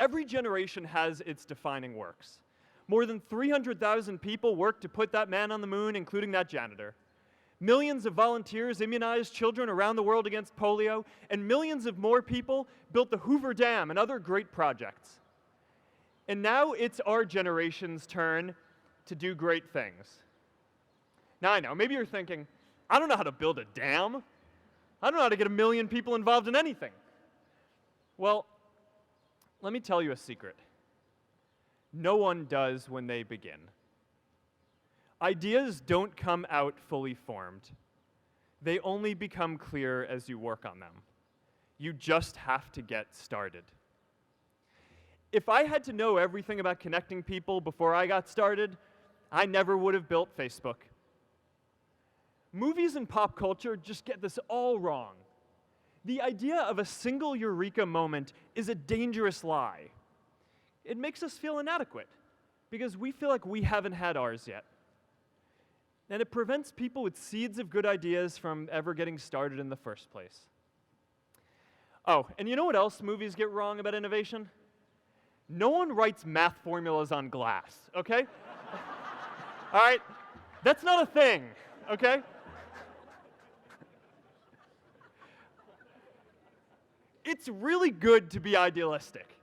Every generation has its defining works. More than 300,000 people worked to put that man on the moon, including that janitor. Millions of volunteers immunized children around the world against polio, and millions of more people built the Hoover Dam and other great projects. And now it's our generation's turn to do great things. Now I know, maybe you're thinking, I don't know how to build a dam. I don't know how to get 1 million people involved in anything. Well, let me tell you a secret. No one does when they begin. Ideas don't come out fully formed. They only become clear as you work on them. You just have to get started. If I had to know everything about connecting people before I got started, I never would have built Facebook. Movies and pop culture just get this all wrong. The idea of a single eureka moment is a dangerous lie. It makes us feel inadequate because we feel like we haven't had ours yet. And it prevents people with seeds of good ideas from ever getting started in the first place. Oh, and you know what else movies get wrong about innovation? No one writes math formulas on glass, okay? All right? That's not a thing, okay? It's really good to be idealistic,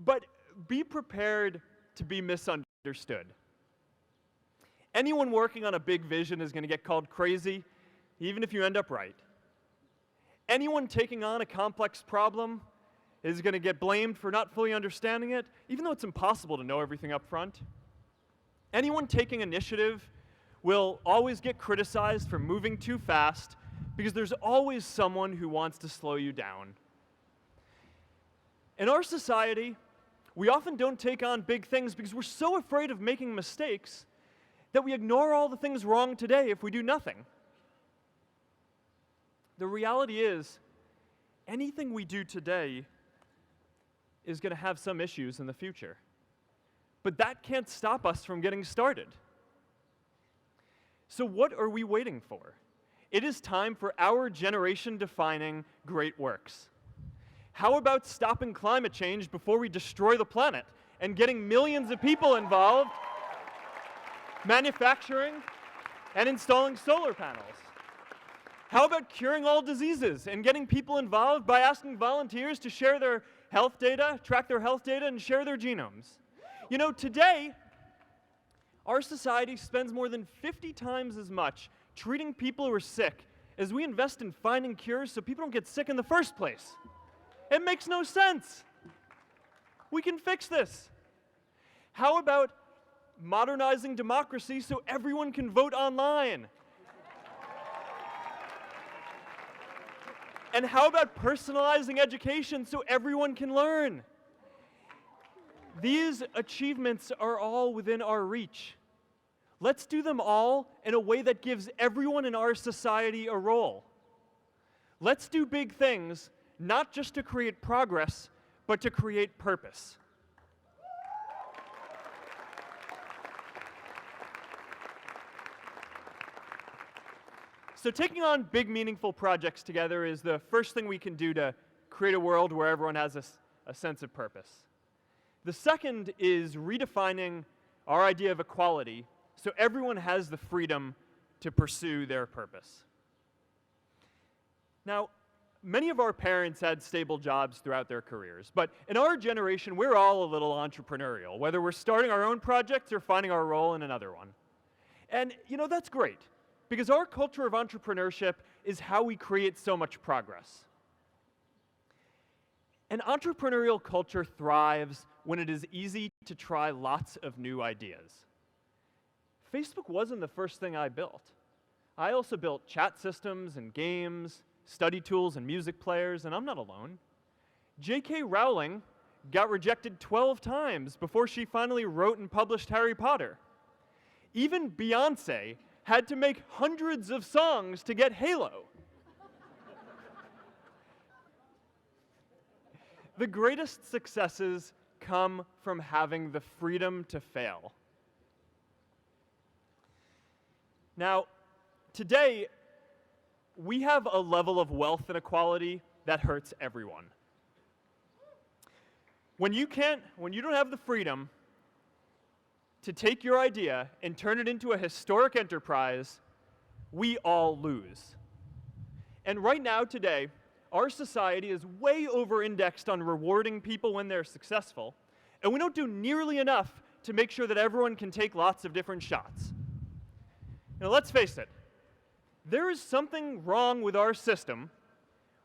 but be prepared to be misunderstood. Anyone working on a big vision is going to get called crazy, even if you end up right. Anyone taking on a complex problem is going to get blamed for not fully understanding it, even though it's impossible to know everything up front. Anyone taking initiative will always get criticized for moving too fast because there's always someone who wants to slow you down. In our society, we often don't take on big things because we're so afraid of making mistakes that we ignore all the things wrong today if we do nothing. The reality is, anything we do today is going to have some issues in the future. But that can't stop us from getting started. So what are we waiting for? It is time for our generation-defining great works. How about stopping climate change before we destroy the planet and getting millions of people involved manufacturing and installing solar panels? How about curing all diseases and getting people involved by asking volunteers to share their health data, track their health data, and share their genomes? You know, today, our society spends more than 50 times as much treating people who are sick as we invest in finding cures so people don't get sick in the first place. It makes no sense. We can fix this. How about modernizing democracy so everyone can vote online? And how about personalizing education so everyone can learn? These achievements are all within our reach. Let's do them all in a way that gives everyone in our society a role. Let's do big things, not just to create progress, but to create purpose. So taking on big, meaningful projects together is the first thing we can do to create a world where everyone has a sense of purpose. The second is redefining our idea of equality so everyone has the freedom to pursue their purpose. Now, many of our parents had stable jobs throughout their careers, but in our generation, we're all a little entrepreneurial, whether we're starting our own projects or finding our role in another one. And, you know, that's great, because our culture of entrepreneurship is how we create so much progress. An entrepreneurial culture thrives when it is easy to try lots of new ideas. Facebook wasn't the first thing I built. I also built chat systems and games, study tools and music players, and I'm not alone. J.K. Rowling got rejected 12 times before she finally wrote and published Harry Potter. Even Beyoncé had to make hundreds of songs to get Halo. The greatest successes come from having the freedom to fail. Now, today, we have a level of wealth inequality that hurts everyone. When you don't have the freedom to take your idea and turn it into a historic enterprise, we all lose. And right now, today, our society is way over-indexed on rewarding people when they're successful, and we don't do nearly enough to make sure that everyone can take lots of different shots. Now, let's face it, there is something wrong with our system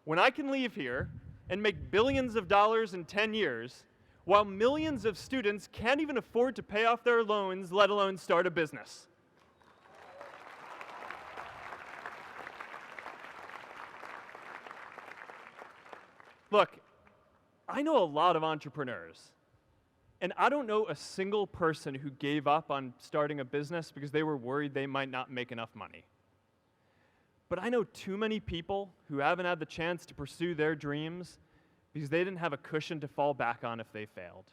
when I can leave here and make billions of dollars in 10 years, while millions of students can't even afford to pay off their loans, let alone start a business. Look, I know a lot of entrepreneurs, and I don't know a single person who gave up on starting a business because they were worried they might not make enough money. But I know too many people who haven't had the chance to pursue their dreams because they didn't have a cushion to fall back on if they failed.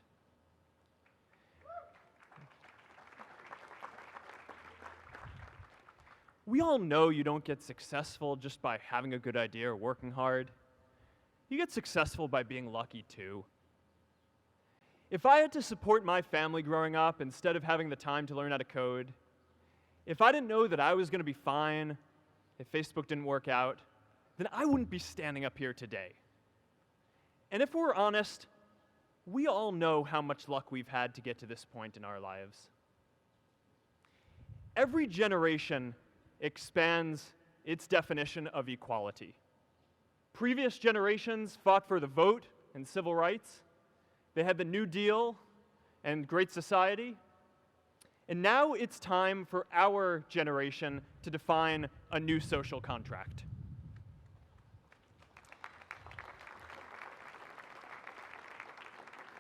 We all know you don't get successful just by having a good idea or working hard. You get successful by being lucky too. If I had to support my family growing up instead of having the time to learn how to code, if I didn't know that I was going to be fine if Facebook didn't work out, then I wouldn't be standing up here today. And if we're honest, we all know how much luck we've had to get to this point in our lives. Every generation expands its definition of equality. Previous generations fought for the vote and civil rights. They had the New Deal and Great Society. And now it's time for our generation to define a new social contract.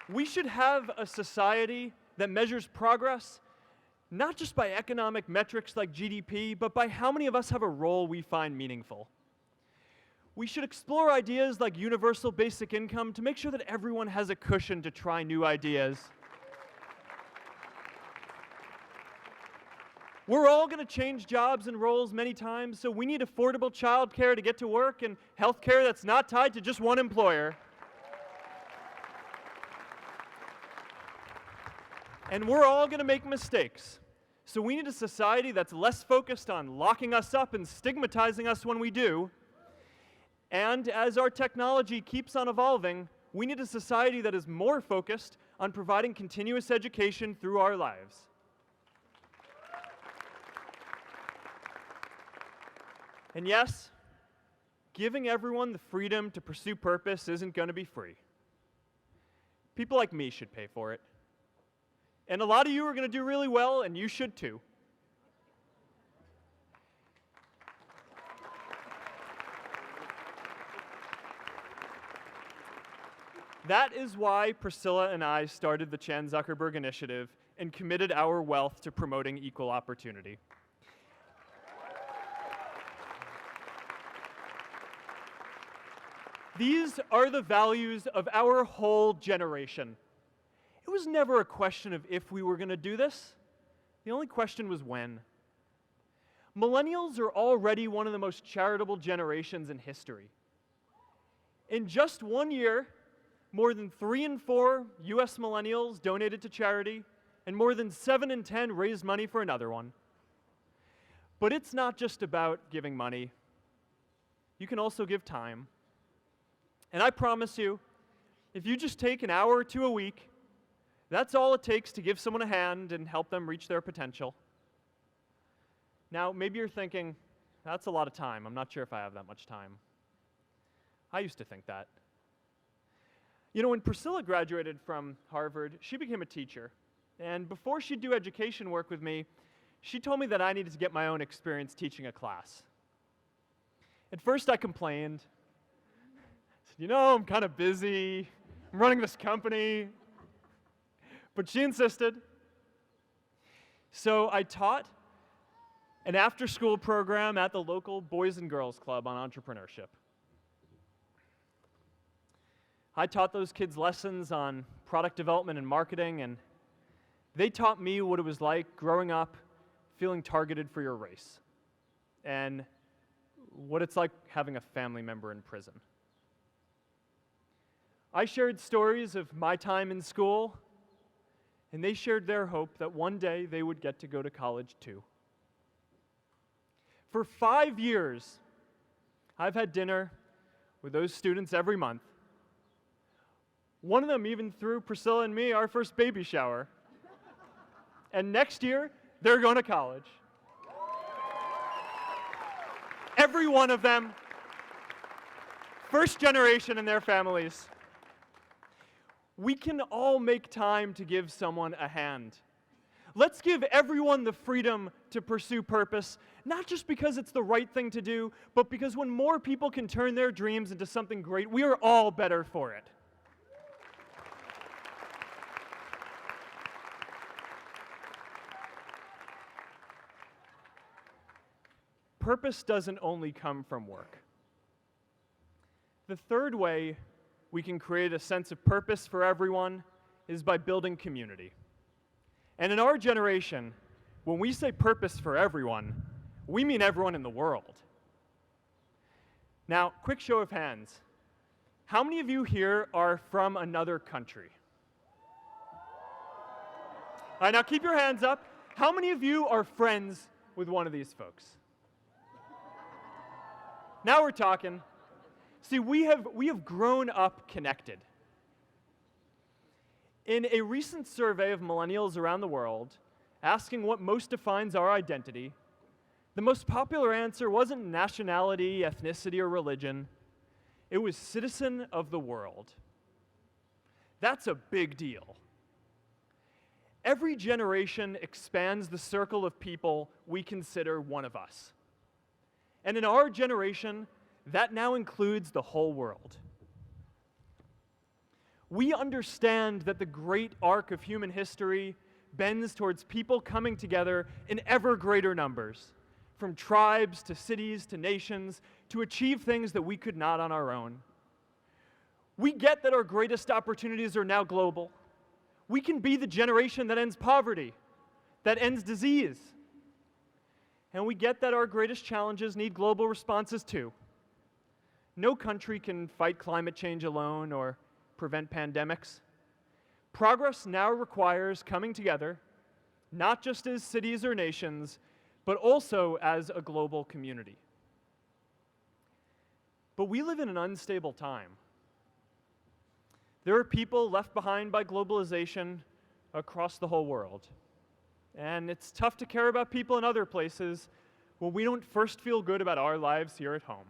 We should have a society that measures progress not just by economic metrics like GDP, but by how many of us have a role we find meaningful. We should explore ideas like universal basic income to make sure that everyone has a cushion to try new ideas. We're all going to change jobs and roles many times, so we need affordable childcare to get to work and healthcare that's not tied to just one employer. And we're all going to make mistakes. So we need a society that's less focused on locking us up and stigmatizing us when we do. And as our technology keeps on evolving, we need a society that is more focused on providing continuous education through our lives. And yes, giving everyone the freedom to pursue purpose isn't going to be free. People like me should pay for it. And a lot of you are going to do really well, and you should too. That is why Priscilla and I started the Chan Zuckerberg Initiative and committed our wealth to promoting equal opportunity. These are the values of our whole generation. It was never a question of if we were going to do this. The only question was when. Millennials are already one of the most charitable generations in history. In just 1 year, more than 3 in 4 US millennials donated to charity, and more than 7 in 10 raised money for another one. But it's not just about giving money. You can also give time. And I promise you, if you just take an hour or two a week, that's all it takes to give someone a hand and help them reach their potential. Now, maybe you're thinking, that's a lot of time. I'm not sure if I have that much time. I used to think that. You know, when Priscilla graduated from Harvard, she became a teacher. And before she'd do education work with me, she told me that I needed to get my own experience teaching a class. At first, I complained. I said, you know, I'm kind of busy. I'm running this company. But she insisted. So I taught an after-school program at the local Boys and Girls Club on entrepreneurship. I taught those kids lessons on product development and marketing, and they taught me what it was like growing up feeling targeted for your race, and what it's like having a family member in prison. I shared stories of my time in school, and they shared their hope that one day they would get to go to college too. For 5 years, I've had dinner with those students every month. One of them even threw Priscilla and me our first baby shower. And next year, they're going to college. Every one of them, first generation in their families. We can all make time to give someone a hand. Let's give everyone the freedom to pursue purpose, not just because it's the right thing to do, but because when more people can turn their dreams into something great, we are all better for it. Purpose doesn't only come from work. The third way we can create a sense of purpose for everyone is by building community. And in our generation, when we say purpose for everyone, we mean everyone in the world. Now, quick show of hands. How many of you here are from another country? All right, now keep your hands up. How many of you are friends with one of these folks? Now we're talking. See, we have grown up connected. In a recent survey of millennials around the world, asking what most defines our identity, the most popular answer wasn't nationality, ethnicity, or religion. It was citizen of the world. That's a big deal. Every generation expands the circle of people we consider one of us. And in our generation, that now includes the whole world. We understand that the great arc of human history bends towards people coming together in ever greater numbers, from tribes to cities to nations, to achieve things that we could not on our own. We get that our greatest opportunities are now global. We can be the generation that ends poverty, that ends disease. And we get that our greatest challenges need global responses too. No country can fight climate change alone or prevent pandemics. Progress now requires coming together, not just as cities or nations, but also as a global community. But we live in an unstable time. There are people left behind by globalization across the whole world. And it's tough to care about people in other places when we don't first feel good about our lives here at home.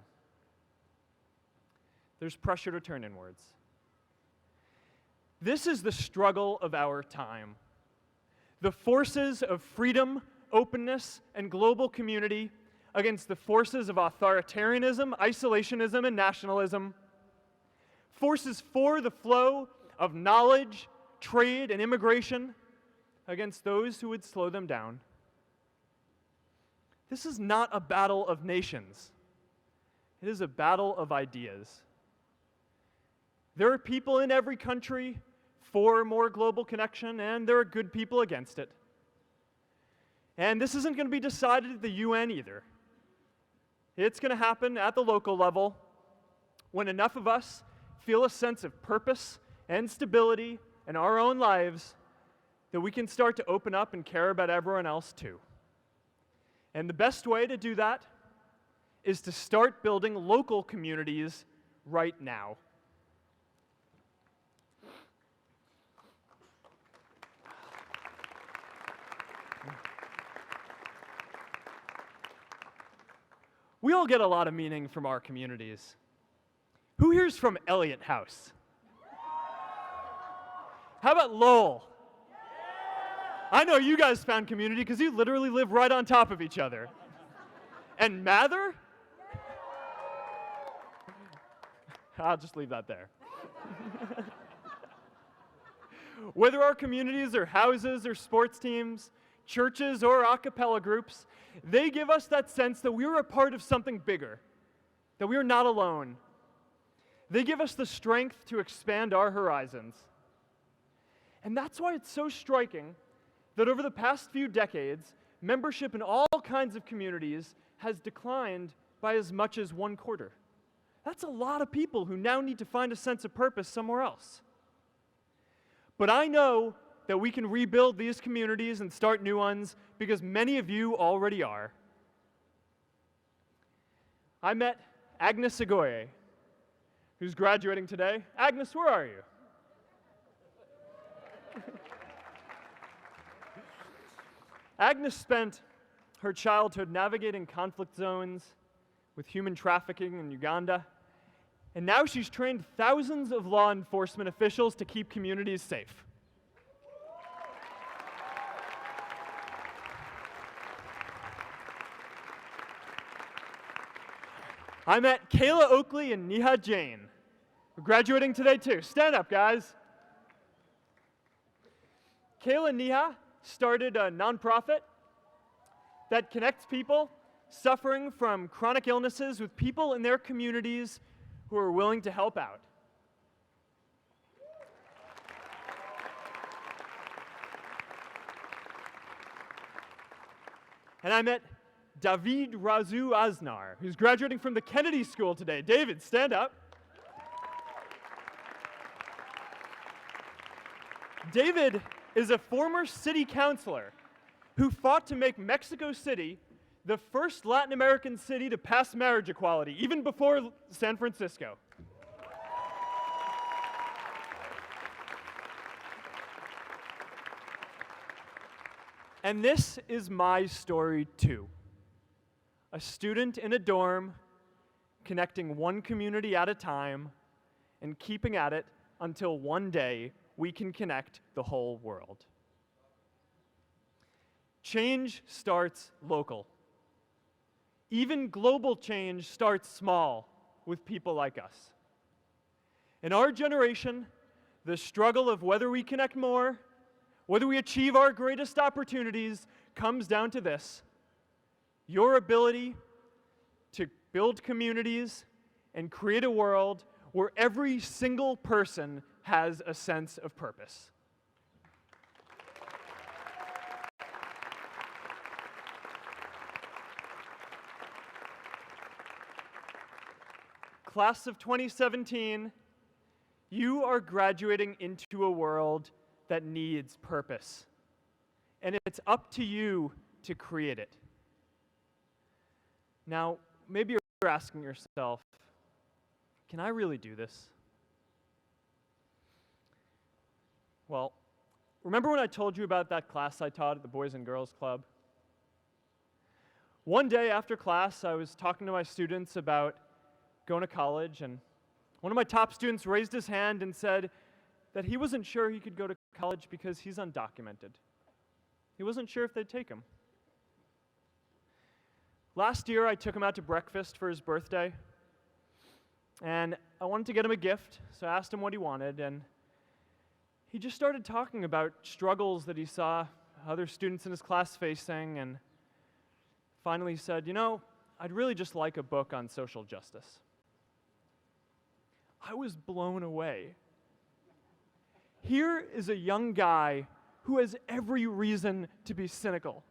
There's pressure to turn inwards. This is the struggle of our time. The forces of freedom, openness, and global community against the forces of authoritarianism, isolationism, and nationalism. Forces for the flow of knowledge, trade, and immigration against those who would slow them down. This is not a battle of nations. It is a battle of ideas. There are people in every country for more global connection, and there are good people against it. And this isn't going to be decided at the UN either. It's going to happen at the local level when enough of us feel a sense of purpose and stability in our own lives that we can start to open up and care about everyone else too. And the best way to do that is to start building local communities right now. We all get a lot of meaning from our communities. Who here's from Elliott House? How about Lowell? I know you guys found community because you literally live right on top of each other. And Mather? I'll just leave that there. Whether our communities are houses or sports teams, churches or a cappella groups, they give us that sense that we are a part of something bigger, that we are not alone. They give us the strength to expand our horizons. And that's why it's so striking that over the past few decades, membership in all kinds of communities has declined by as much as 1/4. That's a lot of people who now need to find a sense of purpose somewhere else. But I know that we can rebuild these communities and start new ones because many of you already are. I met Agnes Agoye, who's graduating today. Agnes, where are you? Agnes spent her childhood navigating conflict zones with human trafficking in Uganda, and now she's trained thousands of law enforcement officials to keep communities safe. I met Kayla Oakley and Neha Jain, who are graduating today too. Stand up, guys. Kayla and Neha started a nonprofit that connects people suffering from chronic illnesses with people in their communities who are willing to help out. And I met David Razu Aznar, who's graduating from the Kennedy School today. David, stand up. David is a former city councilor who fought to make Mexico City the first Latin American city to pass marriage equality, even before San Francisco. And this is my story too. A student in a dorm, connecting one community at a time and keeping at it until one day we can connect the whole world. Change starts local. Even global change starts small with people like us. In our generation, the struggle of whether we connect more, whether we achieve our greatest opportunities, comes down to this: your ability to build communities and create a world where every single person has a sense of purpose. Class of 2017, you are graduating into a world that needs purpose. And it's up to you to create it. Now, maybe you're asking yourself, can I really do this? Well, remember when I told you about that class I taught at the Boys and Girls Club? One day after class, I was talking to my students about going to college, and one of my top students raised his hand and said that he wasn't sure he could go to college because he's undocumented. He wasn't sure if they'd take him. Last year, I took him out to breakfast for his birthday, and I wanted to get him a gift, so I asked him what he wanted, and he just started talking about struggles that he saw other students in his class facing, and finally said, you know, I'd really just like a book on social justice. I was blown away. Here is a young guy who has every reason to be cynical.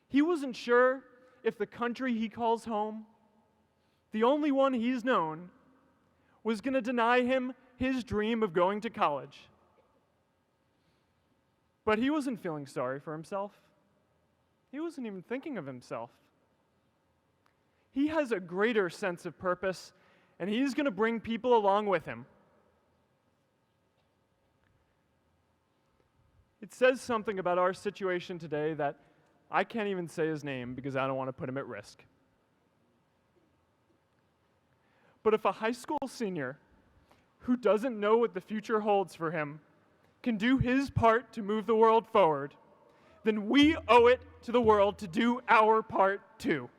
He wasn't sure if the country he calls home, the only one he's known, was going to deny him his dream of going to college. But he wasn't feeling sorry for himself. He wasn't even thinking of himself. He has a greater sense of purpose, and he's going to bring people along with him. It says something about our situation today that I can't even say his name because I don't want to put him at risk. But if a high school senior who doesn't know what the future holds for him can do his part to move the world forward, then we owe it to the world to do our part too.